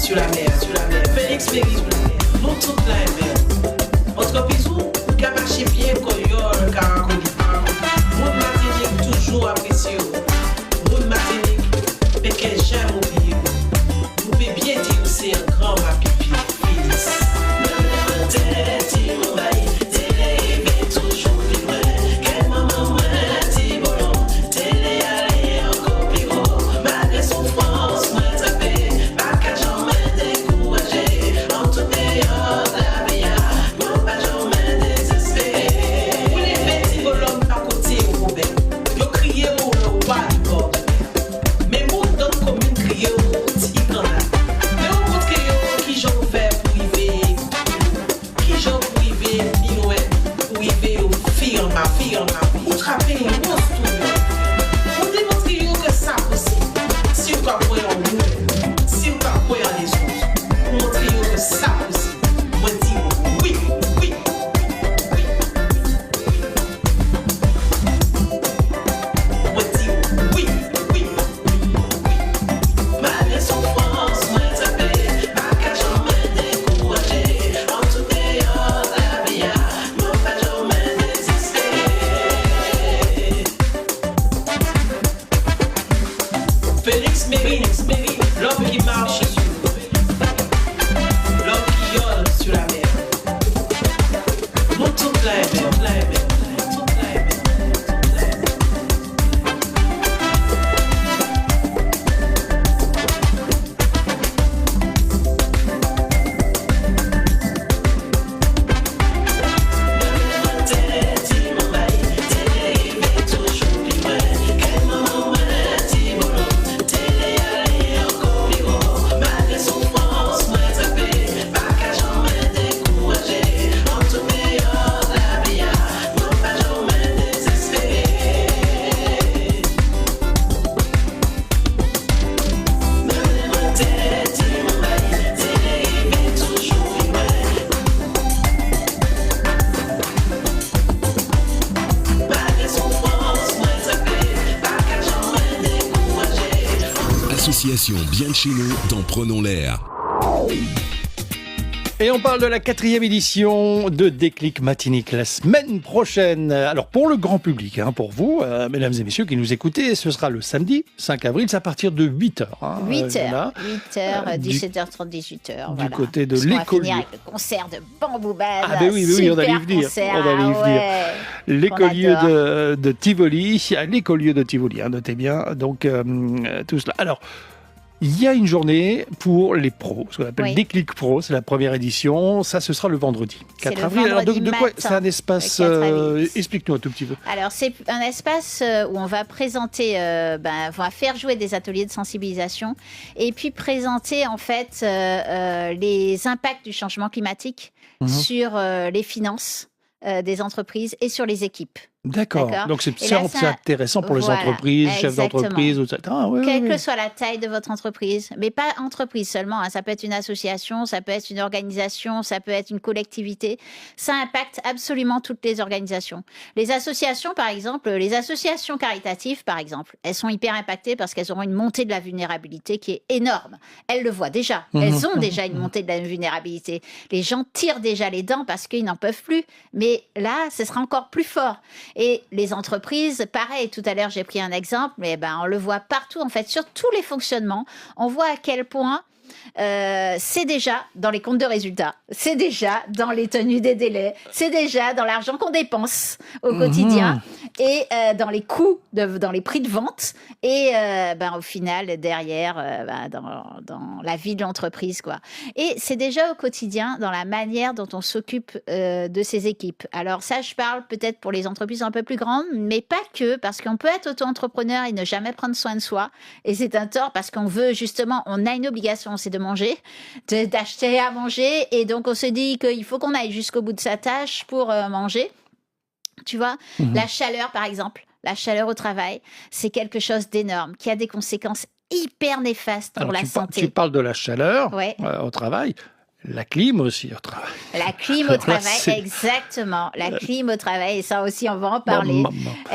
Sur la mer, ma fille, ou traper un monstre tout le monde. Pour démontrer que ça possible. Si vous ne pouvez pas en si vous ne pouvez pas en les autres, pour montrer que ça possible. Moi, dis oui, oui. Moi, dis oui, oui. Malgré son France, moi, tapé, pas qu'à jamais décourager. En tout cas, la vie, moi, pas jamais désister. Félix Méry, l'homme qui marche sur l'eau, l'homme qui vole sur la mer. Nous toute la mer, toute la mer, toute la mer, toute la mer. Association Bien de chez nous dans Prenons l'air. Et on parle de la 4e édition de Déclic Matinique la semaine prochaine. Alors pour le grand public, pour vous, mesdames et messieurs qui nous écoutez, ce sera le samedi 5 avril, c'est à partir de 8h. 8h, 17h30, 18h. Du côté de l'écolieu. l'écolieu. On va finir avec le concert de Bamboo Band. Ah ben oui, on allait y venir. Concert, on allait y venir. L'écolieu de Tivoli, l'écolieu de Tivoli, notez bien. Donc tout cela. Alors, il y a une journée pour les pros, ce qu'on appelle Déclic Pro, c'est la première édition. Ça, ce sera le vendredi 4 avril. Alors, de quoi c'est un espace explique-nous un tout petit peu. Alors, c'est un espace où on va présenter, on va faire jouer des ateliers de sensibilisation et puis présenter en fait les impacts du changement climatique sur les finances des entreprises et sur les équipes. D'accord. Donc c'est intéressant pour les entreprises, chefs d'entreprise, etc. Quelle que soit la taille de votre entreprise, mais pas entreprise seulement, ça peut être une association, ça peut être une organisation, ça peut être une collectivité. Ça impacte absolument toutes les organisations. Les associations, par exemple, les associations caritatives, par exemple, elles sont hyper impactées parce qu'elles auront une montée de la vulnérabilité qui est énorme. Elles le voient déjà. Elles ont déjà une montée de la vulnérabilité. Les gens tirent déjà les dents parce qu'ils n'en peuvent plus. Mais là, ce sera encore plus fort. Et les entreprises, pareil, tout à l'heure j'ai pris un exemple, mais on le voit partout en fait, sur tous les fonctionnements, on voit à quel point c'est déjà dans les comptes de résultats, c'est déjà dans les tenues des délais, c'est déjà dans l'argent qu'on dépense au quotidien et dans les coûts, dans les prix de vente et au final derrière dans la vie de l'entreprise quoi. Et c'est déjà au quotidien dans la manière dont on s'occupe de ces équipes. Alors ça, je parle peut-être pour les entreprises un peu plus grandes, mais pas que, parce qu'on peut être auto-entrepreneur et ne jamais prendre soin de soi. Et c'est un tort parce qu'on veut justement, on a une obligation, c'est de manger, d'acheter à manger, et donc on se dit qu'il faut qu'on aille jusqu'au bout de sa tâche pour manger. Tu vois, la chaleur par exemple, la chaleur au travail, c'est quelque chose d'énorme, qui a des conséquences hyper néfastes pour la santé. Tu parles de la chaleur au travail. La clim aussi au travail. La clim au travail, exactement. La clim au travail, et ça aussi, on va en parler.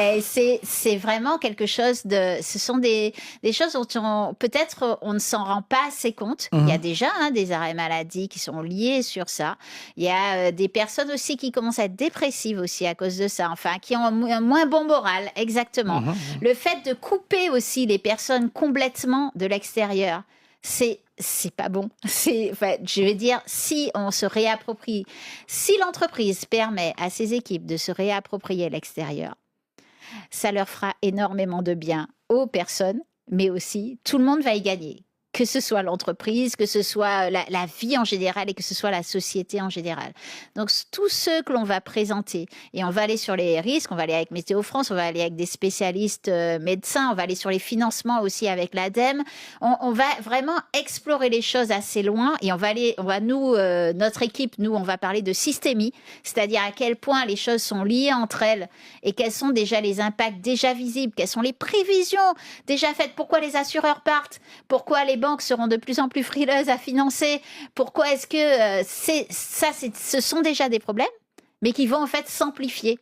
Et c'est vraiment quelque chose de... Ce sont des choses dont peut-être on ne s'en rend pas assez compte. Il y a déjà des arrêts maladie qui sont liés sur ça. Il y a des personnes aussi qui commencent à être dépressives aussi à cause de ça. Enfin, qui ont un moins bon moral, exactement. Le fait de couper aussi les personnes complètement de l'extérieur, c'est pas bon. Je veux dire, si on se réapproprie, si l'entreprise permet à ses équipes de se réapproprier l'extérieur, ça leur fera énormément de bien aux personnes, mais aussi tout le monde va y gagner. que ce soit l'entreprise, que ce soit la vie en général et que ce soit la société en général. Donc, tous ceux que l'on va présenter, et on va aller sur les risques, on va aller avec Météo France, on va aller avec des spécialistes médecins, on va aller sur les financements aussi avec l'ADEME, on va vraiment explorer les choses assez loin et notre équipe, on va parler de systémie, c'est-à-dire à quel point les choses sont liées entre elles et quels sont déjà les impacts déjà visibles, quelles sont les prévisions déjà faites, pourquoi les assureurs partent, pourquoi les banques seront de plus en plus frileuses à financer. Pourquoi est-ce que ce sont déjà des problèmes, mais qui vont en fait s'amplifier.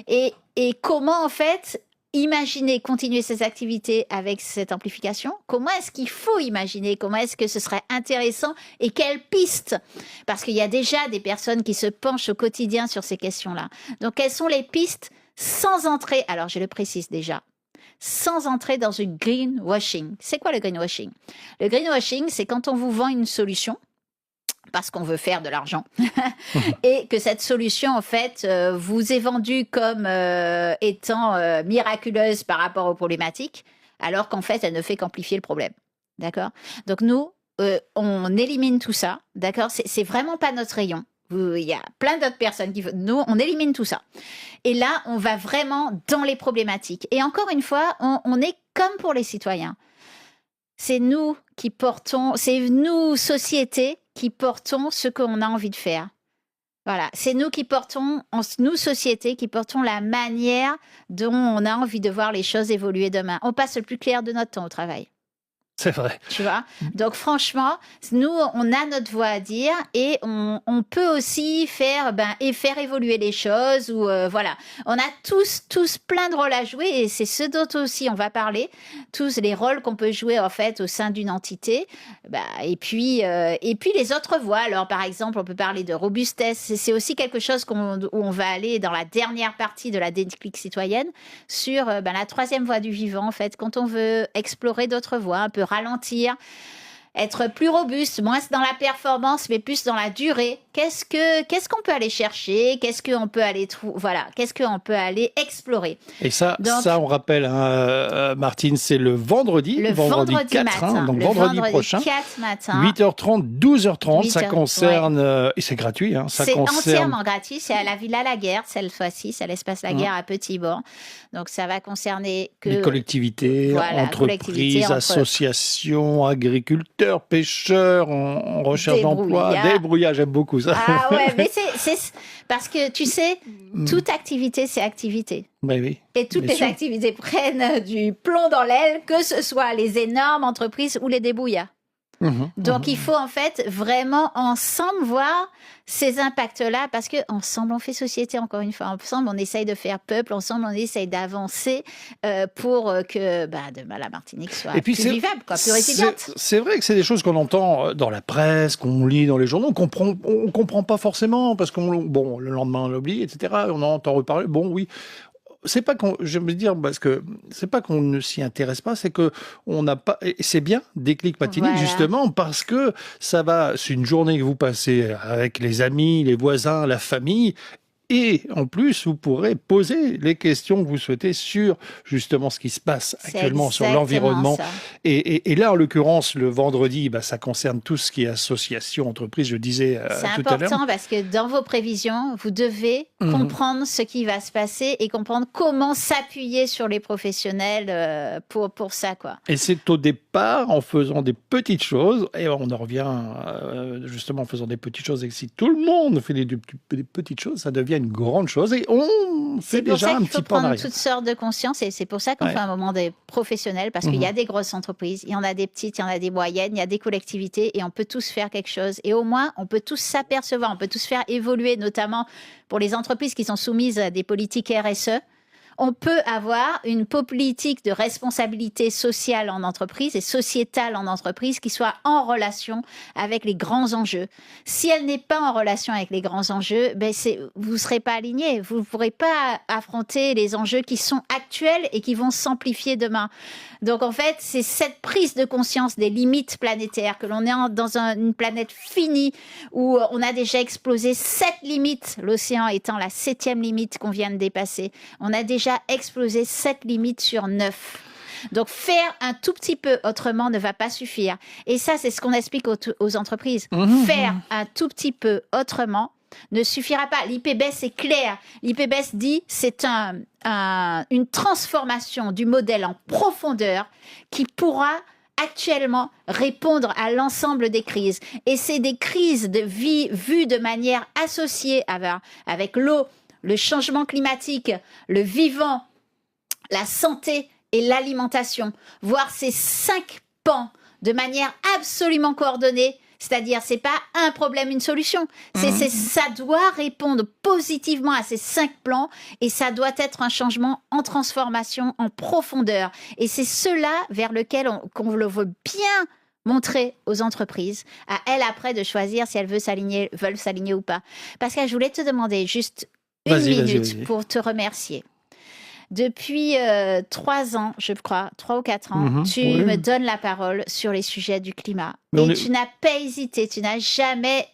Et comment en fait imaginer continuer ces activités avec cette amplification? Comment est-ce qu'il faut imaginer? Comment est-ce que ce serait intéressant? Et quelles pistes? Parce qu'il y a déjà des personnes qui se penchent au quotidien sur ces questions-là. Donc, quelles sont les pistes sans entrer? Alors, je le précise déjà. Sans entrer dans une greenwashing. C'est quoi le greenwashing? Le greenwashing, c'est quand on vous vend une solution parce qu'on veut faire de l'argent et que cette solution, en fait, vous est vendue comme étant miraculeuse par rapport aux problématiques, alors qu'en fait, elle ne fait qu'amplifier le problème. D'accord? Donc, nous, on élimine tout ça. D'accord? C'est vraiment pas notre rayon. Il y a plein d'autres personnes nous, on élimine tout ça. Et là, on va vraiment dans les problématiques. Et encore une fois, on est comme pour les citoyens. C'est nous qui portons, c'est nous, société, qui portons ce qu'on a envie de faire. Voilà, c'est nous qui portons, nous, société, qui portons la manière dont on a envie de voir les choses évoluer demain. On passe le plus clair de notre temps au travail. C'est vrai. Tu vois? Donc, franchement, nous, on a notre voix à dire et on peut aussi faire évoluer les choses ou voilà. On a tous plein de rôles à jouer et c'est ce dont aussi on va parler. Tous les rôles qu'on peut jouer, en fait, au sein d'une entité. Et puis les autres voies. Alors, par exemple, on peut parler de robustesse. C'est aussi quelque chose où on va aller dans la dernière partie de la déclic citoyenne sur la troisième voie du vivant, en fait. Quand on veut explorer d'autres voies, un peu ralentir, être plus robuste, moins dans la performance, mais plus dans la durée. Qu'est-ce qu'on peut aller chercher? Qu'est-ce qu'on peut aller qu'est-ce qu'on peut aller explorer? Et ça, on rappelle, Martine, c'est le vendredi 4, matin, donc vendredi prochain, 4 matin, 8h30, 12h30. Ça concerne, et c'est gratuit. C'est entièrement gratuit. C'est à la Villa Laguerre cette fois-ci, c'est à l'espace Laguerre à Petit-Bourg. Donc ça va concerner que les collectivités, entreprises, associations, agriculteurs, pêcheurs, en recherche d'emploi, débrouillard, j'aime beaucoup ça. Ah ouais, mais c'est parce que tu sais, toute activité, c'est activité. Oui. Et toutes les activités prennent du plomb dans l'aile, que ce soit les énormes entreprises ou les débrouillards. Donc, il faut en fait vraiment ensemble voir ces impacts-là parce que ensemble on fait société, encore une fois. Ensemble, on essaye de faire peuple. Ensemble, on essaye d'avancer pour que demain, la Martinique soit plus vivable, plus résiliente. C'est vrai que c'est des choses qu'on entend dans la presse, qu'on lit dans les journaux. On comprend pas forcément parce le lendemain, on l'oublie, etc. On en entend reparler. Bon, oui. C'est pas je veux dire, parce que c'est pas qu'on ne s'y intéresse pas, c'est que on n'a pas, et c'est bien Déclic Matinique, justement, parce que c'est une journée que vous passez avec les amis, les voisins, la famille. Et en plus, vous pourrez poser les questions que vous souhaitez sur justement ce qui se passe actuellement sur l'environnement. Et là, en l'occurrence, le vendredi, ça concerne tout ce qui est association, entreprise, je disais tout à l'heure. C'est important parce que dans vos prévisions, vous devez comprendre ce qui va se passer et comprendre comment s'appuyer sur les professionnels pour ça, quoi. Et c'est au départ en faisant des petites choses, et on en revient justement en faisant des petites choses, et si tout le monde fait des petites choses, ça devient une grande chose et on fait déjà un petit pas en arrière. C'est pour ça qu'il faut prendre toutes sortes de conscience et c'est pour ça qu'on fait un moment des professionnels parce qu'il y a des grosses entreprises, il y en a des petites, il y en a des moyennes, il y a des collectivités et on peut tous faire quelque chose et au moins on peut tous s'apercevoir, on peut tous faire évoluer, notamment pour les entreprises qui sont soumises à des politiques RSE. On peut avoir une politique de responsabilité sociale en entreprise et sociétale en entreprise qui soit en relation avec les grands enjeux. Si elle n'est pas en relation avec les grands enjeux, vous ne serez pas aligné. Vous ne pourrez pas affronter les enjeux qui sont actuels et qui vont s'amplifier demain. Donc en fait, c'est cette prise de conscience des limites planétaires, que l'on est dans une planète finie où on a déjà explosé 7 limites, l'océan étant la 7e limite qu'on vient de dépasser. On a déjà explosé 7 limites sur 9. Donc, faire un tout petit peu autrement ne va pas suffire. Et ça, c'est ce qu'on explique aux entreprises. Faire un tout petit peu autrement ne suffira pas. L'IPBES est clair. L'IPBES dit c'est une transformation du modèle en profondeur qui pourra actuellement répondre à l'ensemble des crises. Et c'est des crises de vie vues de manière associée avec l'eau, le changement climatique, le vivant, la santé et l'alimentation. Voir ces 5 pans de manière absolument coordonnée. C'est-à-dire, c'est pas un problème, une solution. Ça doit répondre positivement à ces 5 plans et ça doit être un changement en transformation, en profondeur. Et c'est cela vers lequel qu'on veut bien montrer aux entreprises, à elles après de choisir si elles veulent s'aligner ou pas. Pascal, je voulais te demander juste une minute pour te remercier. Depuis 3 ans, je crois, 3 ou 4 ans, tu me donnes la parole sur les sujets du climat. Tu n'as pas hésité, tu n'as jamais,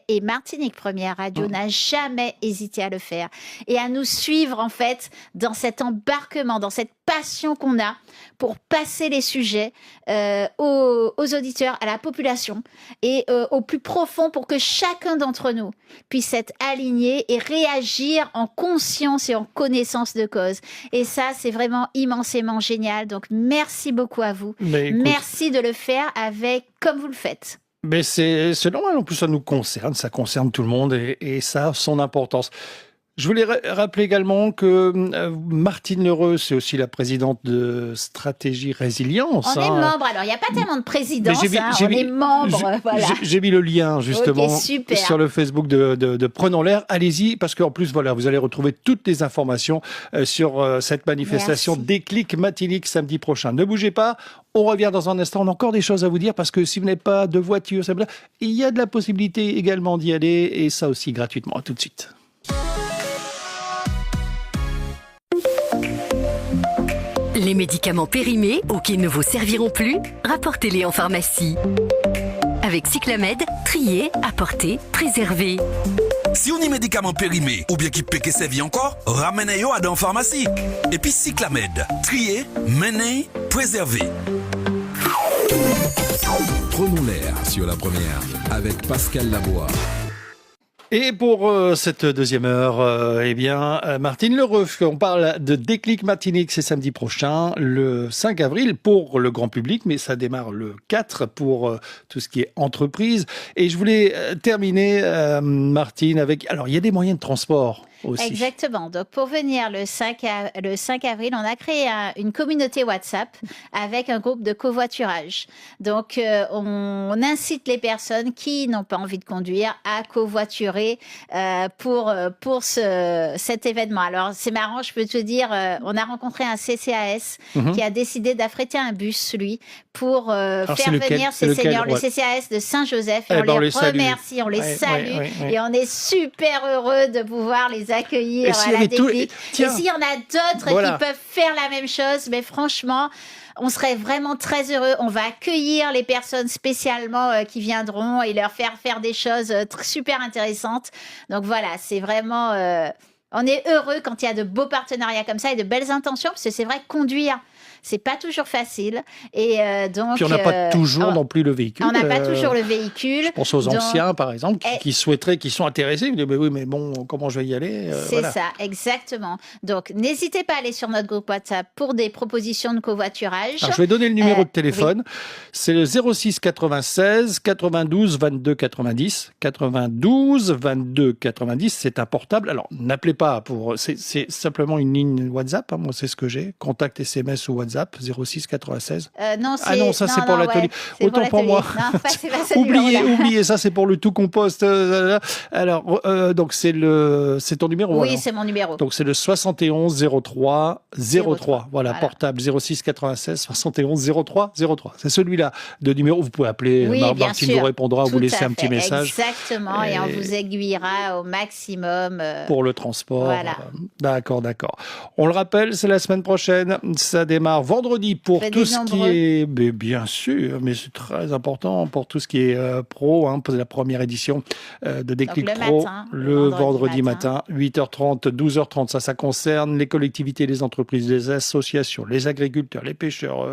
et Martinique Première Radio n'a jamais hésité à le faire. Et à nous suivre, en fait, dans cet embarquement, dans cette passion qu'on a pour passer les sujets aux auditeurs, à la population, et au plus profond pour que chacun d'entre nous puisse être aligné et réagir en conscience et en connaissance de cause. Et ça, c'est vraiment immensément génial. Donc, merci beaucoup à vous. Merci de le faire comme vous le faites. Mais c'est normal, en plus ça nous concerne, ça concerne tout le monde et ça a son importance. Je voulais rappeler également que Martine Lheureux, c'est aussi la présidente de Stratégie Résilience. On est membre, alors il n'y a pas tellement de présidence, on est membre. Voilà. J'ai mis le lien justement sur le Facebook de Prenons l'air. Allez-y, parce qu'en plus, voilà, vous allez retrouver toutes les informations sur cette manifestation Déclic Matinique samedi prochain. Ne bougez pas, on revient dans un instant. On a encore des choses à vous dire, parce que si vous n'avez pas de voiture, il y a de la possibilité également d'y aller, et ça aussi gratuitement. À tout de suite. Les médicaments périmés ou qui ne vous serviront plus, rapportez-les en pharmacie. Avec Cyclamed, trier, apporter, préserver. Si on a des médicaments périmés ou bien qui peut que servir encore, ramenez-les à dans pharmacie. Et puis Cyclamed, trier, mener, préserver. Prenons l'air sur la première avec Pascal Labois. Et pour cette deuxième heure, Martine Lheureux, on parle de Déclic Matinique, c'est samedi prochain, le 5 avril pour le grand public, mais ça démarre le 4 pour tout ce qui est entreprise. Et je voulais terminer, Martine, alors il y a des moyens de transport aussi. Exactement. Donc, pour venir le 5 avril, on a créé une communauté WhatsApp avec un groupe de covoiturage. Donc, on incite les personnes qui n'ont pas envie de conduire à covoiturer pour cet événement. Alors, c'est marrant, je peux te dire, on a rencontré un CCAS qui a décidé d'affréter un bus, lui, pour faire venir ces seniors, le CCAS de Saint-Joseph. Et on les remercie, on les salue. Et on est super heureux de pouvoir les accueillir à la Déclic. Et s'il y en a d'autres qui peuvent faire la même chose, mais franchement, on serait vraiment très heureux. On va accueillir les personnes spécialement qui viendront et leur faire des choses super intéressantes. Donc voilà, c'est vraiment... on est heureux quand il y a de beaux partenariats comme ça et de belles intentions, parce que c'est vrai que conduire, c'est pas toujours facile. Et donc, puis on n'a pas toujours non plus le véhicule. On n'a pas toujours le véhicule. Je pense aux anciens, par exemple, qui souhaiteraient, qui sont intéressés. Ils disent, mais bon, comment je vais y aller C'est ça, exactement. Donc, n'hésitez pas à aller sur notre groupe WhatsApp pour des propositions de covoiturage. Alors, je vais donner le numéro de téléphone. C'est le 06 96 92 22 90. 92 22 90, c'est un portable. Alors, n'appelez pas c'est simplement une ligne WhatsApp. Moi, c'est ce que j'ai. Contact SMS ou WhatsApp. 06 96. Non, c'est pour l'atelier. Autant pour moi. Non, oubliez ça, c'est pour le tout compost. Alors, donc c'est ton numéro. Oui, c'est mon numéro. Donc c'est le 71 03 03. Voilà, portable 06 96 71 03 03. C'est celui-là de numéro. Vous pouvez appeler. Martine vous répondra ou vous laisser un petit message. Exactement. Et on vous aiguillera au maximum pour le transport. transport. Voilà. D'accord. On le rappelle, c'est la semaine prochaine. Ça démarre vendredi pour Venez tout ce nombreux. qui est... Mais bien sûr, mais c'est très important pour tout ce qui est pro. Pour la première édition de Déclic Donc, le Pro. matin, Le vendredi matin, 8h30, 12h30. Ça concerne les collectivités, les entreprises, les associations, les agriculteurs, les pêcheurs,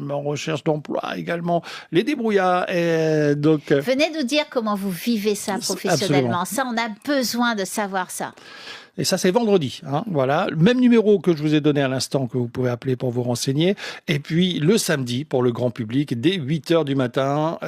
en recherche d'emploi également, les débrouillards. Et donc, Venez nous dire comment vous vivez ça professionnellement. Ça, on a besoin de savoir ça. et ça, c'est vendredi. Voilà. Le même numéro que je vous ai donné à l'instant, que vous pouvez appeler pour vous renseigner. Et puis, le samedi, pour le grand public, dès 8h du matin,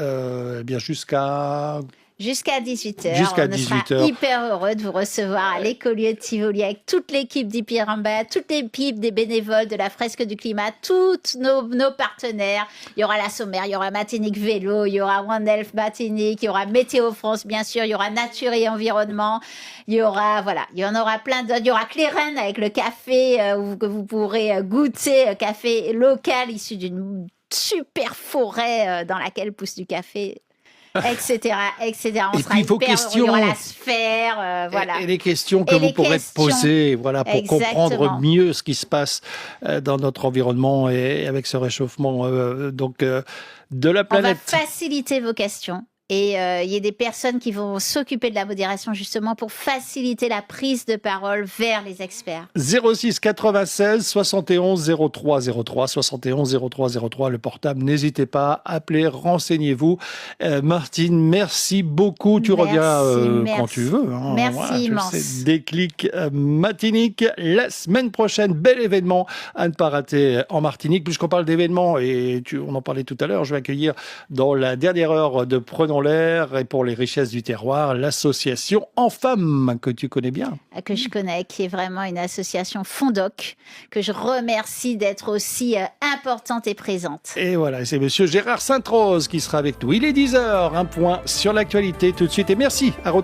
bien jusqu'à 18h. Jusqu'à on sera 18h. hyper heureux de vous recevoir à l'écolieu de Tivoli avec toute l'équipe d'Ipiramba, toute l'équipe des bénévoles de la Fresque du Climat, tous nos partenaires. Il y aura la Sommaire, il y aura Martinique Vélo, il y aura One Health Martinique, il y aura Météo France, bien sûr, il y aura Nature et Environnement, il y aura, il y en aura plein d'autres. Il y aura Clérène avec le café que vous pourrez goûter, café local issu d'une super forêt dans laquelle pousse du café. Etc. On Et sera puis, vos hyper questions. heureux. Il y aura la sphère, voilà. Et les questions que Et vous les pourrez questions. poser, voilà, pour Exactement. comprendre mieux ce qui se passe dans notre environnement et avec ce réchauffement de la On va planète. faciliter vos questions. Et il y a des personnes qui vont s'occuper de la modération justement pour faciliter la prise de parole vers les experts. 06 96 71 03 03 71 03 03, le portable, n'hésitez pas, appelez, renseignez-vous. Martine, merci beaucoup, tu reviens quand tu veux. Merci immense. C'est Déclic Matinique, la semaine prochaine, bel événement à ne pas rater en Martinique. Puisqu'on parle d'événements, et on en parlait tout à l'heure, je vais accueillir dans la dernière heure de Prenons l'air et pour les richesses du terroir, l'association En Femmes, que tu connais bien. Que je connais, qui est vraiment une association Fondoc, que je remercie d'être aussi importante et présente. Et voilà, c'est monsieur Gérard Sainte-Rose qui sera avec nous. Il est 10h, un point sur l'actualité tout de suite. Et merci à Rodrigue.